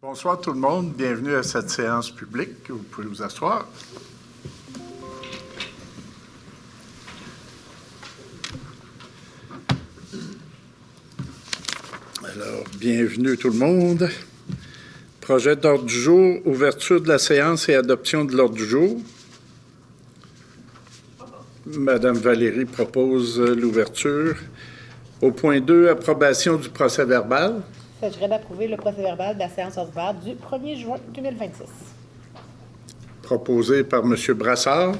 Bonsoir tout le monde, bienvenue à cette séance publique. Vous pouvez vous asseoir. Alors, bienvenue tout le monde. Projet d'ordre du jour, ouverture de la séance et adoption de l'ordre du jour. Madame Valérie propose l'ouverture. Au point 2, approbation du procès-verbal. Il s'agirait d'approuver le procès-verbal de la séance ordinaire du 1er juin 2026. Proposé par M. Brassard.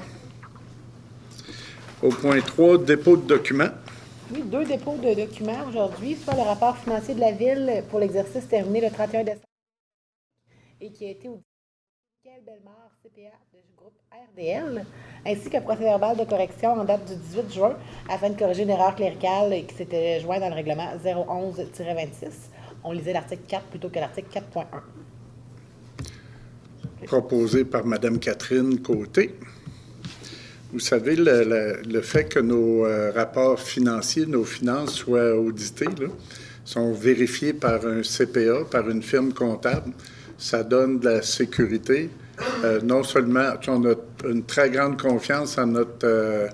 Au point 3, dépôt de documents. Oui, 2 dépôts de documents aujourd'hui, soit le rapport financier de la Ville pour l'exercice terminé le 31 décembre et qui a été audité par Michael Bellemare, CPA du groupe RDL, ainsi qu'un procès-verbal de correction en date du 18 juin afin de corriger une erreur cléricale qui s'était jointe dans le règlement 011-26. On lisait l'article 4 plutôt que l'article 4.1. Proposé par Mme Catherine Côté. Vous savez, le fait que nos rapports financiers, nos finances soient audités, là, sont vérifiés par un CPA, par une firme comptable, ça donne de la sécurité. Non seulement, on a une très grande confiance en notre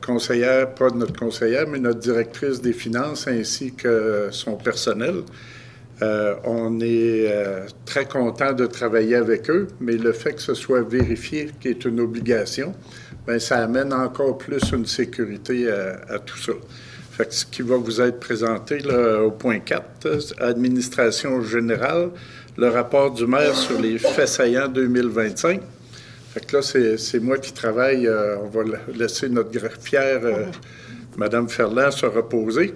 conseillère, pas notre conseillère, mais notre directrice des finances ainsi que son personnel. On est très content de travailler avec eux, mais le fait que ce soit vérifié, qui est une obligation, bien, ça amène encore plus une sécurité à tout ça. Fait que ce qui va vous être présenté là, au point 4, administration générale, le rapport du maire sur les faits saillants 2025. Fait que là, c'est moi qui travaille. On va laisser notre greffière, Mme Ferland, se reposer.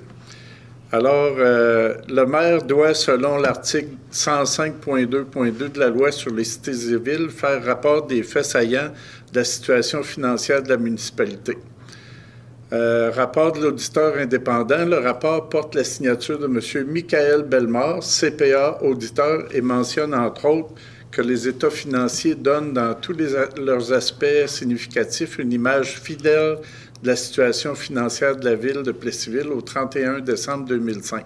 Alors, le maire doit, selon l'article 105.2.2 de la loi sur les cités et villes, faire rapport des faits saillants de la situation financière de la municipalité. Rapport de l'auditeur indépendant. Le rapport porte la signature de M. Michael Bellemare, CPA, auditeur, et mentionne, entre autres, que les états financiers donnent dans tous leurs aspects significatifs une image fidèle de la situation financière de la ville de Plessisville au 31 décembre 2005.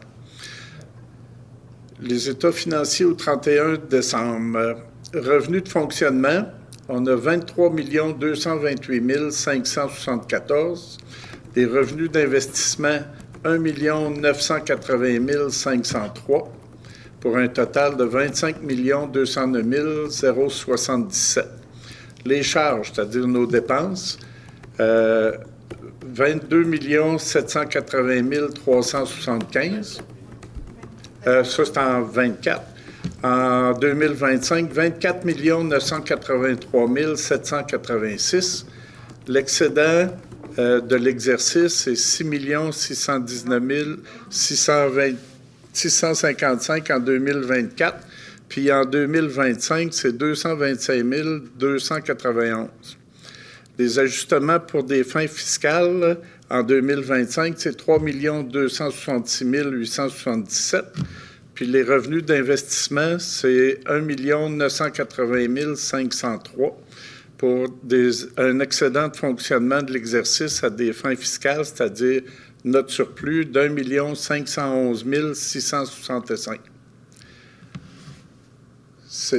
Les états financiers au 31 décembre. Revenus de fonctionnement, on a 23 228 574. Les revenus d'investissement, 1 980 503, pour un total de 25 209 077. Les charges, c'est-à-dire nos dépenses, 22 780 375. Ça, c'est en 24. En 2025, 24 983 786. L'excédent de l'exercice, c'est 6 619 655 en 2024. Puis en 2025, c'est 225 291. Les ajustements pour des fins fiscales en 2025, c'est 3 266 877. Puis les revenus d'investissement, c'est 1 980 503 pour un excédent de fonctionnement de l'exercice à des fins fiscales, c'est-à-dire notre surplus d'1 511 665.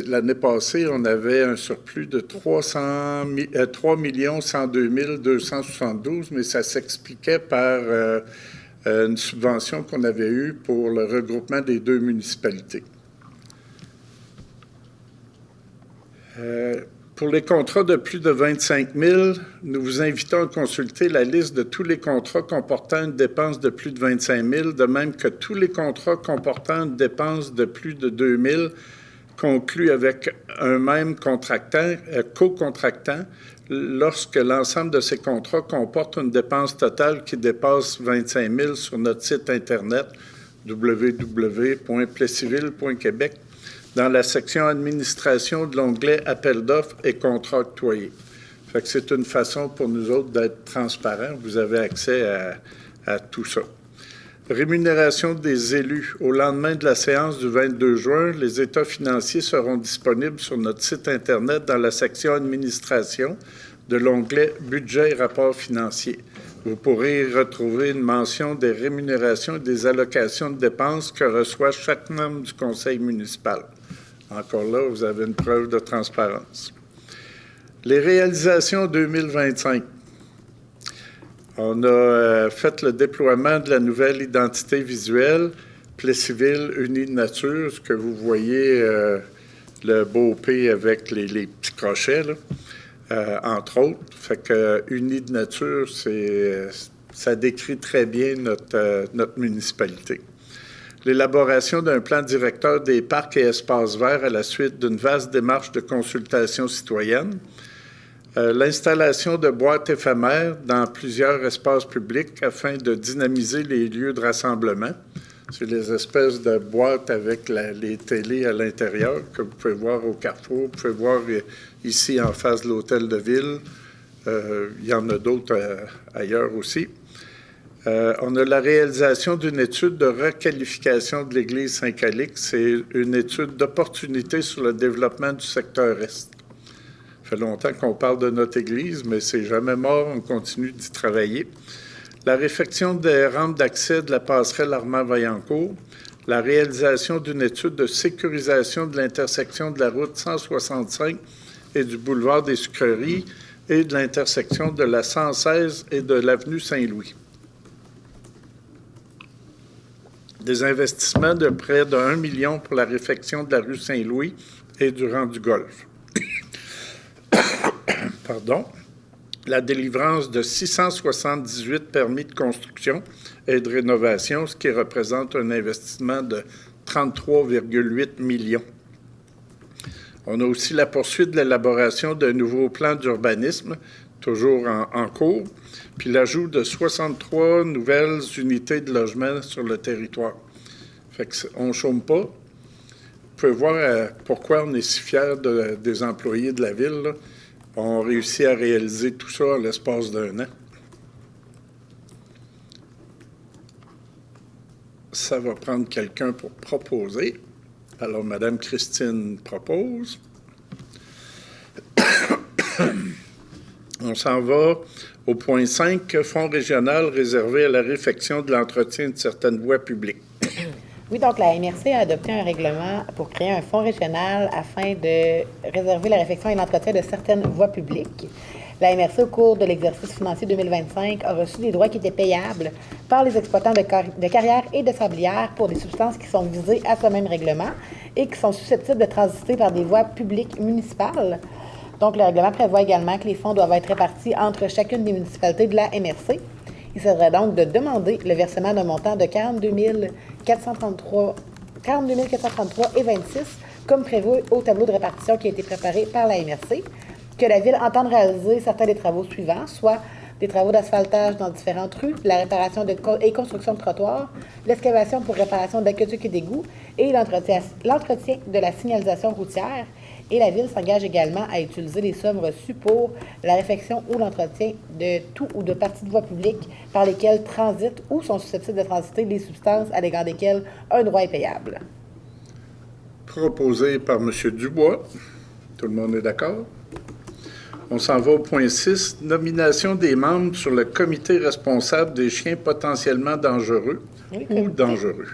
L'année passée, on avait un surplus de 3 102 272, mais ça s'expliquait par une subvention qu'on avait eue pour le regroupement des 2 municipalités. Pour les contrats de plus de 25 000, nous vous invitons à consulter la liste de tous les contrats comportant une dépense de plus de 25 000, de même que tous les contrats comportant une dépense de plus de 2 000 conclus avec un même co-contractant lorsque l'ensemble de ces contrats comporte une dépense totale qui dépasse 25 000 sur notre site Internet www.plessisville.québec dans la section administration de l'onglet appel d'offres et contrats octroyés. Fait que c'est une façon pour nous autres d'être transparents. Vous avez accès à tout ça. Rémunération des élus. Au lendemain de la séance du 22 juin, les états financiers seront disponibles sur notre site Internet dans la section administration de l'onglet budget et rapports financiers. vous pourrez y retrouver une mention des rémunérations et des allocations de dépenses que reçoit chaque membre du conseil municipal. Encore là, vous avez une preuve de transparence. Les réalisations 2025. On a fait le déploiement de la nouvelle identité visuelle Plessisville Unie de Nature, ce que vous voyez, le beau P avec les petits crochets, là, entre autres. Fait que Unie de Nature, ça décrit très bien notre municipalité. L'élaboration d'un plan directeur des parcs et espaces verts à la suite d'une vaste démarche de consultation citoyenne. L'installation de boîtes éphémères dans plusieurs espaces publics afin de dynamiser les lieux de rassemblement. C'est les espèces de boîtes avec les télés à l'intérieur que vous pouvez voir au Carrefour. Vous pouvez voir ici en face de l'hôtel de ville. Il y en a d'autres ailleurs aussi. On a la réalisation d'une étude de requalification de l'église Saint-Calix. C'est une étude d'opportunité sur le développement du secteur Est. Ça fait longtemps qu'on parle de notre église, mais c'est jamais mort, on continue d'y travailler. La réfection des rampes d'accès de la passerelle Armand-Vaillancourt, la réalisation d'une étude de sécurisation de l'intersection de la route 165 et du boulevard des Sucreries et de l'intersection de la 116 et de l'avenue Saint-Louis. Des investissements de près de 1 million pour la réfection de la rue Saint-Louis et du rang du Golfe. Pardon. La délivrance de 678 permis de construction et de rénovation, ce qui représente un investissement de 33,8 millions. On a aussi la poursuite de l'élaboration d'un nouveau plan d'urbanisme, toujours en cours, puis l'ajout de 63 nouvelles unités de logement sur le territoire. Fait qu'on ne chôme pas. Vous pouvez voir pourquoi on est si fiers des employés de la ville, là. On réussit à réaliser tout ça en l'espace d'un an. Ça va prendre quelqu'un pour proposer. Alors, Mme Christine propose. On s'en va au point 5, fonds régional réservé à la réfection de l'entretien de certaines voies publiques. Oui, donc la MRC a adopté un règlement pour créer un fonds régional afin de réserver la réfection et l'entretien de certaines voies publiques. La MRC, au cours de l'exercice financier 2025, a reçu des droits qui étaient payables par les exploitants de carrières et de sablières pour des substances qui sont visées à ce même règlement et qui sont susceptibles de transiter par des voies publiques municipales. Donc, le règlement prévoit également que les fonds doivent être répartis entre chacune des municipalités de la MRC. Il s'agirait donc de demander le versement d'un montant de 42 433,26 comme prévu au tableau de répartition qui a été préparé par la MRC, que la Ville entende réaliser certains des travaux suivants, soit des travaux d'asphaltage dans différentes rues, la réparation et construction de trottoirs, l'excavation pour réparation d'aqueducs et d'égouts et l'entretien de la signalisation routière. Et la Ville s'engage également à utiliser les sommes reçues pour la réfection ou l'entretien de tout ou de parties de voies publiques par lesquelles transitent ou sont susceptibles de transiter les substances à l'égard desquelles un droit est payable. Proposé par M. Dubois. Tout le monde est d'accord? On s'en va au point 6, nomination des membres sur le comité responsable des chiens potentiellement dangereux ou dangereux.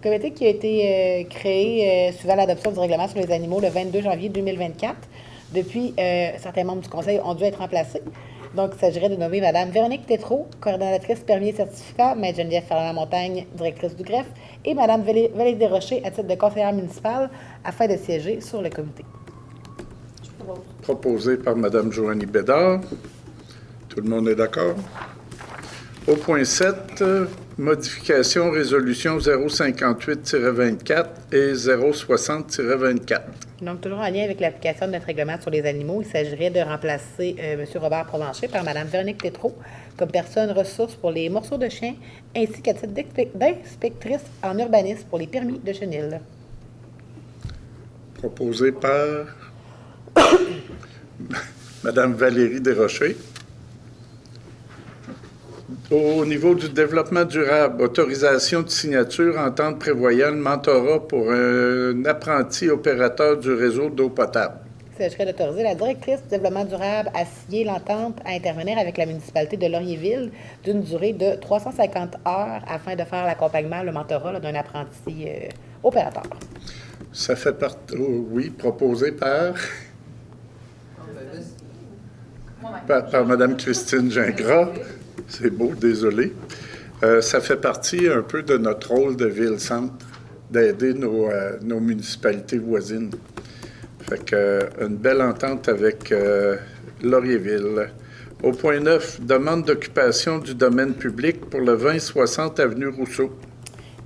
Comité qui a été créé suivant l'adoption du règlement sur les animaux le 22 janvier 2024. Depuis, certains membres du Conseil ont dû être remplacés. Donc, il s'agirait de nommer Mme Véronique Tétrault, coordonnatrice permis et certificat, Mme Geneviève Ferland-Montagne, directrice du greffe, et Mme Valérie Desrochers à titre de conseillère municipale afin de siéger sur le comité. Proposé par Mme Joanie Bédard. Tout le monde est d'accord? Au point 7, modification résolution 058-24 et 060-24. Donc, toujours en lien avec l'application de notre règlement sur les animaux, il s'agirait de remplacer M. Robert Provencher par Mme Véronique Tétrault comme personne ressource pour les morceaux de chien, ainsi qu'à titre d'inspectrice en urbanisme pour les permis de chenil. Proposé par Mme Valérie Desrochers. Au niveau du développement durable, autorisation de signature, entente prévoyant le mentorat pour un apprenti opérateur du réseau d'eau potable. Il s'agirait d'autoriser la directrice du développement durable à signer l'entente à intervenir avec la municipalité de Laurierville d'une durée de 350 heures afin de faire l'accompagnement, le mentorat d'un apprenti opérateur. Ça fait partie, oui, proposé par Mme Christine Gingras. C'est beau, désolé. Ça fait partie un peu de notre rôle de ville-centre, d'aider nos municipalités voisines. Fait que, une belle entente avec Laurierville. Au point 9, demande d'occupation du domaine public pour le 2060 avenue Rousseau.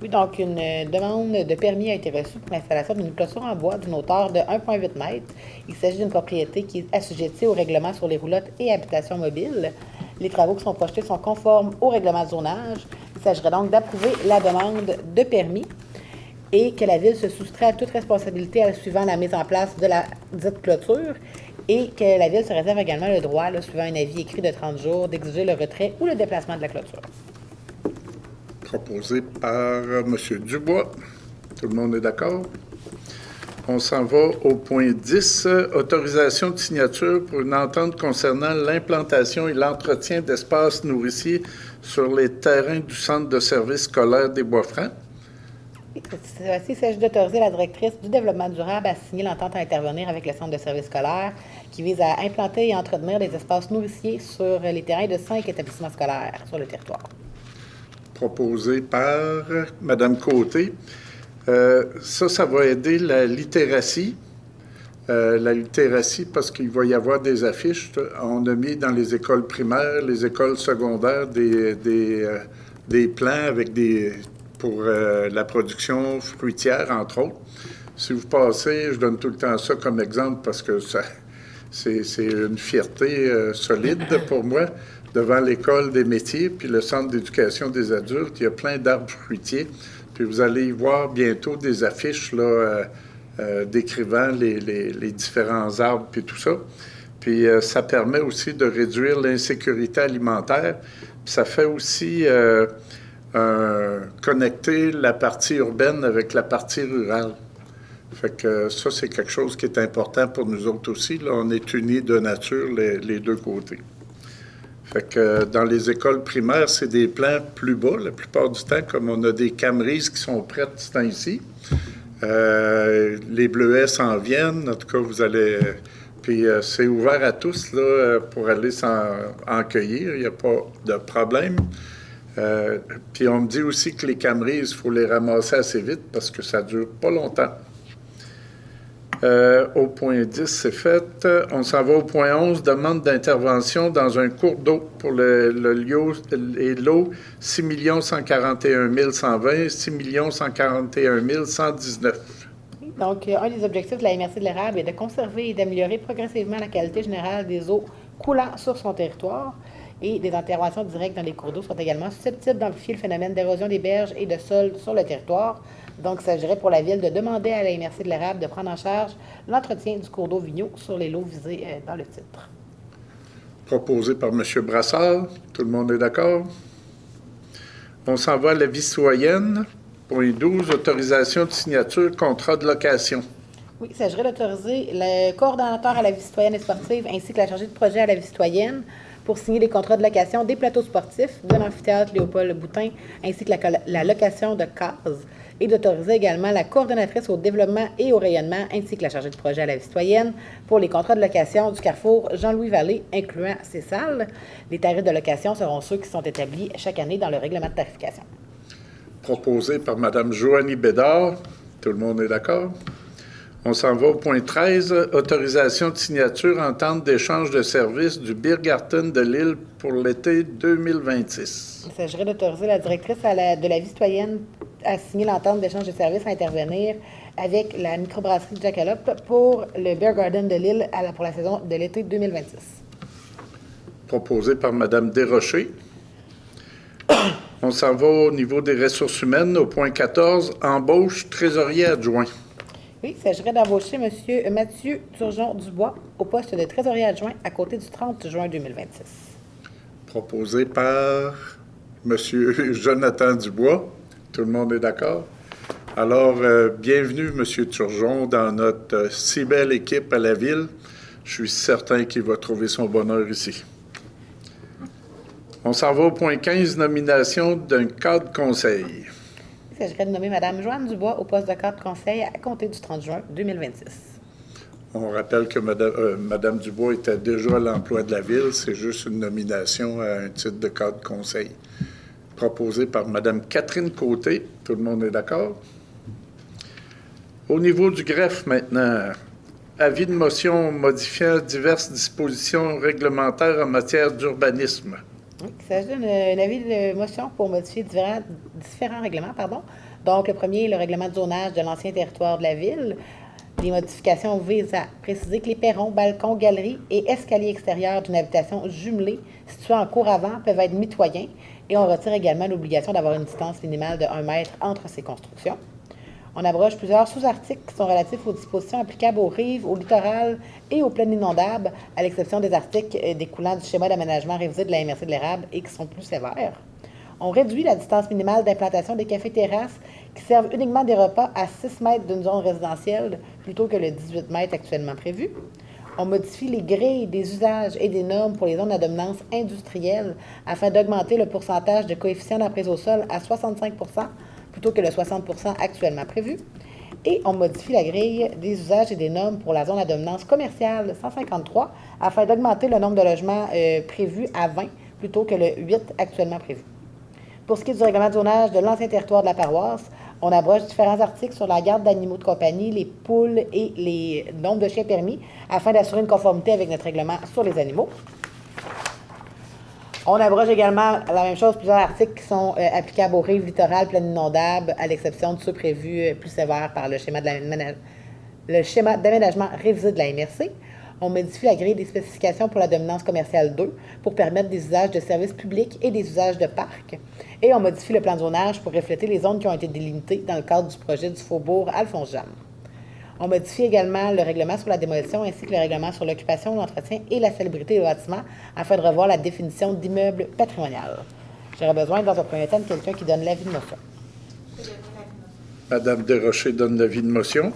Oui, donc une demande de permis a été reçue pour l'installation d'une clôture en bois d'une hauteur de 1,8 m. Il s'agit d'une propriété qui est assujettie au règlement sur les roulottes et habitations mobiles. Les travaux qui sont projetés sont conformes au règlement de zonage. Il s'agirait donc d'approuver la demande de permis et que la Ville se soustrait à toute responsabilité suivant la mise en place de la dite clôture et que la Ville se réserve également le droit, suivant un avis écrit de 30 jours, d'exiger le retrait ou le déplacement de la clôture. Proposé par M. Dubois. Tout le monde est d'accord? On s'en va au point 10, autorisation de signature pour une entente concernant l'implantation et l'entretien d'espaces nourriciers sur les terrains du centre de services scolaires des Bois-Francs. Il s'agit d'autoriser la directrice du développement durable à signer l'entente à intervenir avec le centre de services scolaires qui vise à implanter et entretenir des espaces nourriciers sur les terrains de 5 établissements scolaires sur le territoire. Proposé par Mme Côté. Ça va aider la littératie. Parce qu'il va y avoir des affiches. On a mis dans les écoles primaires, les écoles secondaires, des plans avec pour la production fruitière, entre autres. Si vous passez, je donne tout le temps ça comme exemple parce que c'est une fierté solide pour moi. Devant l'école des métiers, puis le centre d'éducation des adultes, il y a plein d'arbres fruitiers. Puis vous allez y voir bientôt des affiches décrivant les différents arbres, puis tout ça. Puis ça permet aussi de réduire l'insécurité alimentaire. Puis ça fait aussi connecter la partie urbaine avec la partie rurale. Fait que ça, c'est quelque chose qui est important pour nous autres aussi. Là, on est unis de nature les deux côtés. Fait que dans les écoles primaires, c'est des plans plus bas la plupart du temps, comme on a des camerises qui sont prêtes ce temps-ci. Les bleuets s'en viennent. En tout cas, vous allez... Puis c'est ouvert à tous là, pour aller en cueillir. Il n'y a pas de problème. Puis on me dit aussi que les camerises, il faut les ramasser assez vite parce que ça ne dure pas longtemps. Au point 10, c'est fait. On s'en va au point 11, demande d'intervention dans un cours d'eau pour le lot 6 141 120, 6 141 119. Donc, un des objectifs de la MRC de l'érable est de conserver et d'améliorer progressivement la qualité générale des eaux coulant sur son territoire. Et des interventions directes dans les cours d'eau sont également susceptibles d'amplifier le phénomène d'érosion des berges et de sols sur le territoire. Donc, il s'agirait pour la Ville de demander à la MRC de l'érable de prendre en charge l'entretien du cours d'eau Vigneault sur les lots visés dans le titre. Proposé par M. Brassard. Tout le monde est d'accord? On s'en va à la vie citoyenne. Point 12, autorisation de signature, contrat de location. Oui, il s'agirait d'autoriser le coordonnateur à la vie citoyenne et sportive ainsi que la chargée de projet à la vie citoyenne pour signer les contrats de location des plateaux sportifs de l'amphithéâtre Léopold-Boutin ainsi que la location de cases et d'autoriser également la coordonnatrice au développement et au rayonnement ainsi que la chargée de projet à la vie citoyenne pour les contrats de location du carrefour Jean-Louis Vallée, incluant ces salles. Les tarifs de location seront ceux qui sont établis chaque année dans le règlement de tarification. Proposé par Mme Joanie Bédard. Tout le monde est d'accord? On s'en va au point 13, autorisation de signature entente d'échange de services du Biergarten de Lille pour l'été 2026. Il s'agirait d'autoriser la directrice de la vie citoyenne à signer l'entente d'échange de services à intervenir avec la microbrasserie de Jackalope pour le Biergarten de Lille pour la saison de l'été 2026. Proposé par Mme Desrochers. On s'en va au niveau des ressources humaines, au point 14, embauche trésorier adjoint. Oui, il s'agirait d'embaucher M. Mathieu Turgeon-Dubois au poste de trésorier adjoint à compter du 30 juin 2026. Proposé par M. Jonathan Dubois. Tout le monde est d'accord? Alors, bienvenue, M. Turgeon, dans notre si belle équipe à la Ville. Je suis certain qu'il va trouver son bonheur ici. On s'en va au point 15, nomination d'un cadre conseil. Il s'agirait de nommer Mme Joanne Dubois au poste de cadre conseil à compter du 30 juin 2026. On rappelle que Mme Dubois était déjà à l'emploi de la Ville. C'est juste une nomination à un titre de cadre conseil. Proposé par Mme Catherine Côté. Tout le monde est d'accord? Au niveau du greffe maintenant, avis de motion modifiant diverses dispositions réglementaires en matière d'urbanisme. Oui, il s'agit d'un avis de motion pour modifier différents règlements. Donc, le premier est le règlement de zonage de l'ancien territoire de la Ville. Les modifications visent à préciser que les perrons, balcons, galeries et escaliers extérieurs d'une habitation jumelée située en cour avant peuvent être mitoyens et on retire également l'obligation d'avoir une distance minimale de 1 mètre entre ces constructions. On abroge plusieurs sous-articles qui sont relatifs aux dispositions applicables aux rives, au littoral et aux plaines inondables, à l'exception des articles découlant du schéma d'aménagement révisé de la MRC de l'érable et qui sont plus sévères. On réduit la distance minimale d'implantation des cafés-terrasses qui servent uniquement des repas à 6 mètres d'une zone résidentielle plutôt que le 18 mètres actuellement prévu. On modifie les grilles des usages et des normes pour les zones à dominance industrielle afin d'augmenter le pourcentage de coefficient d'emprise au sol à 65 plutôt que le 60 actuellement prévu. Et on modifie la grille des usages et des normes pour la zone à dominance commerciale 153 afin d'augmenter le nombre de logements prévus à 20 plutôt que le 8 actuellement prévu. Pour ce qui est du règlement de zonage de l'ancien territoire de la paroisse, on abroge différents articles sur la garde d'animaux de compagnie, les poules et les nombres de chiens permis afin d'assurer une conformité avec notre règlement sur les animaux. On abroge également la même chose, plusieurs articles qui sont applicables aux rives littorales, plaines inondables, à l'exception de ceux prévus plus sévères par le schéma d'aménagement révisé de la MRC. On modifie la grille des spécifications pour la dominance commerciale 2 pour permettre des usages de services publics et des usages de parcs. Et on modifie le plan de zonage pour refléter les zones qui ont été délimitées dans le cadre du projet du faubourg Alphonse-Jeanne. On modifie également le règlement sur la démolition ainsi que le règlement sur l'occupation, l'entretien et la salubrité des bâtiments afin de revoir la définition d'immeuble patrimonial. J'aurais besoin, dans un premier temps, de quelqu'un qui donne l'avis de motion. Madame Desrochers donne l'avis de motion.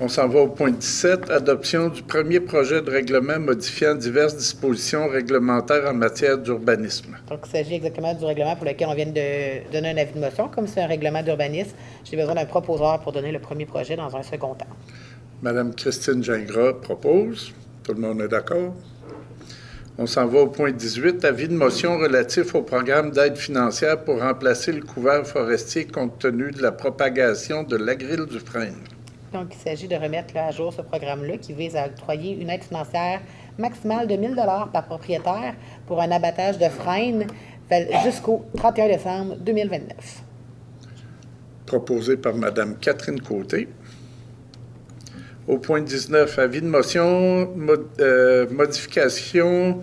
On s'en va au point 17, adoption du premier projet de règlement modifiant diverses dispositions réglementaires en matière d'urbanisme. Donc, il s'agit exactement du règlement pour lequel on vient de donner un avis de motion. Comme c'est un règlement d'urbanisme, j'ai besoin d'un proposeur pour donner le premier projet dans un second temps. Madame Christine Gingras propose. Tout le monde est d'accord? On s'en va au point 18, avis de motion relatif au programme d'aide financière pour remplacer le couvert forestier compte tenu de la propagation de l'agril du frêne. Donc, il s'agit de remettre à jour ce programme-là qui vise à octroyer une aide financière maximale de 1 000 $ par propriétaire pour un abattage de frêne jusqu'au 31 décembre 2029. Proposé par Mme Catherine Côté. Au point 19, avis de motion, modification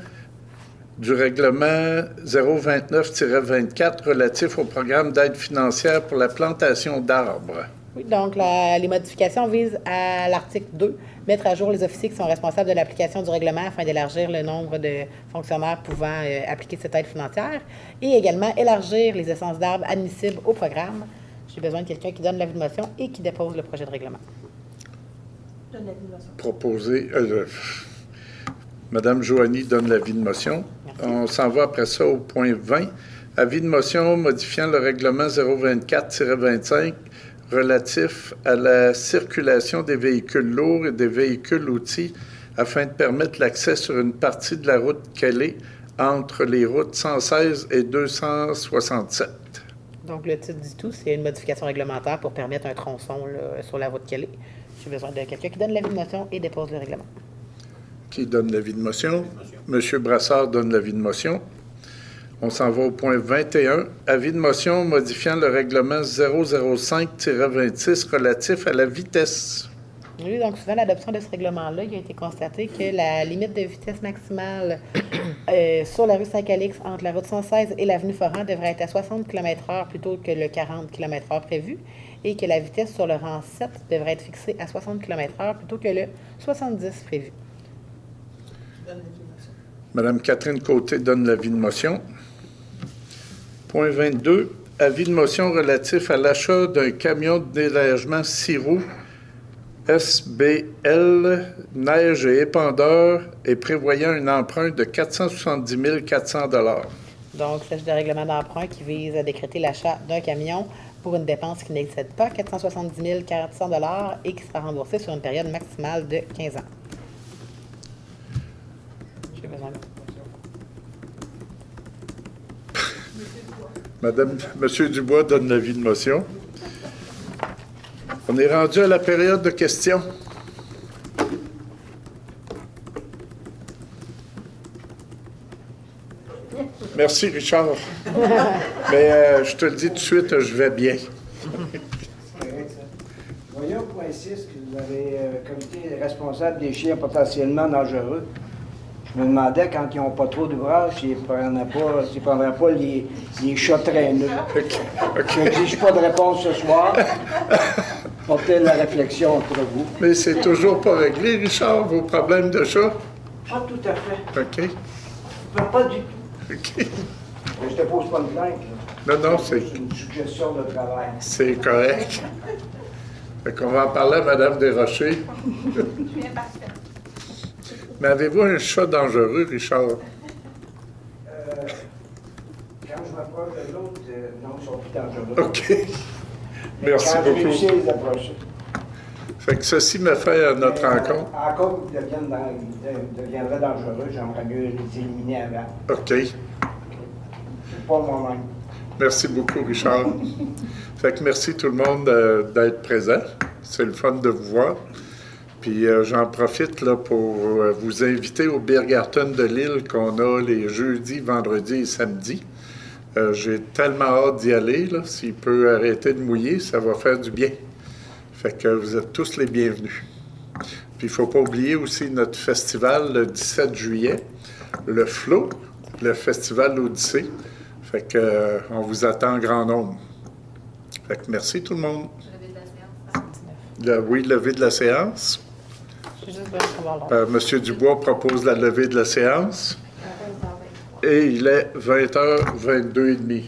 du règlement 029-24 relatif au programme d'aide financière pour la plantation d'arbres. Oui, donc les modifications visent à l'article 2, mettre à jour les officiers qui sont responsables de l'application du règlement afin d'élargir le nombre de fonctionnaires pouvant appliquer cette aide financière et également élargir les essences d'arbres admissibles au programme. J'ai besoin de quelqu'un qui donne l'avis de motion et qui dépose le projet de règlement. Donne l'avis de motion. Proposé. Madame Joanie donne l'avis de motion. Merci. On s'en va après ça au point 20. Avis de motion modifiant le règlement 024-25 relatif à la circulation des véhicules lourds et des véhicules outils afin de permettre l'accès sur une partie de la route Kelly entre les routes 116 et 267. Donc, le titre du tout, c'est une modification réglementaire pour permettre un tronçon là, sur la route Kelly. J'ai besoin de quelqu'un qui donne l'avis de motion et dépose le règlement. Qui donne l'avis de motion? Monsieur Brassard donne l'avis de motion. On s'en va au point 21. Avis de motion modifiant le règlement 005-26 relatif à la vitesse. Oui, donc souvent, l'adoption de ce règlement-là, il a été constaté que la limite de vitesse maximale sur la rue Saint-Calix entre la route 116 et l'avenue Foran devrait être à 60 km/h plutôt que le 40 km/h prévu et que la vitesse sur le rang 7 devrait être fixée à 60 km/h plutôt que le 70 prévu. Madame Catherine Côté donne l'avis de motion. Point 22. Avis de motion relatif à l'achat d'un camion de déneigement 6 roues SBL Neige et épandeur et prévoyant un emprunt de 470 400 $. Donc, il s'agit d'un règlement d'emprunt qui vise à décréter l'achat d'un camion pour une dépense qui n'excède pas 470 400 $ et qui sera remboursée sur une période maximale de 15 ans. J'ai besoin de... Monsieur Dubois donne l'avis de motion. On est rendu à la période de questions. Merci, Richard. Mais je te le dis tout de suite, je vais bien. Voyons, point 6, que vous avez comité responsable des chiens potentiellement dangereux. Je me demandais, quand ils n'ont pas trop d'ouvrage, s'ils ne prendraient pas les chats traîneux. Je n'exige pas de réponse ce soir. Portez la réflexion entre vous. Mais c'est toujours pas réglé, Richard, vos problèmes de chat? Pas tout à fait. OK. Pas du tout. OK. Mais je te pose pas de plainte. Non, c'est... C'est une suggestion de travail. C'est correct. Fait qu'on va en parler à Mme Desrochers. Mais avez-vous un chat dangereux, Richard? Quand je m'approche de l'autre, non, ils sont plus dangereux. OK. Merci quand beaucoup. Je réussis à les approcher. Fait que ceci me fait à notre rencontre. Encore qu'ils deviendraient dangereux, j'aimerais mieux les éliminer avant. OK. C'est pas moi-même. Merci beaucoup, Richard. Fait que merci tout le monde d'être présent. C'est le fun de vous voir. Puis j'en profite là, pour vous inviter au Biergarten de Lille qu'on a les jeudis, vendredis et samedis. J'ai tellement hâte d'y aller. Là. S'il peut arrêter de mouiller, ça va faire du bien. Fait que vous êtes tous les bienvenus. Puis il ne faut pas oublier aussi notre festival le 17 juillet, le Flow, le festival l'Odyssée. Fait que on vous attend en grand nombre. Fait que merci tout le monde. Levé de la séance. Oui, levée de la séance. J'ai juste besoin de savoir l'heure. Monsieur Dubois propose la levée de la séance. Et il est 20h22h30.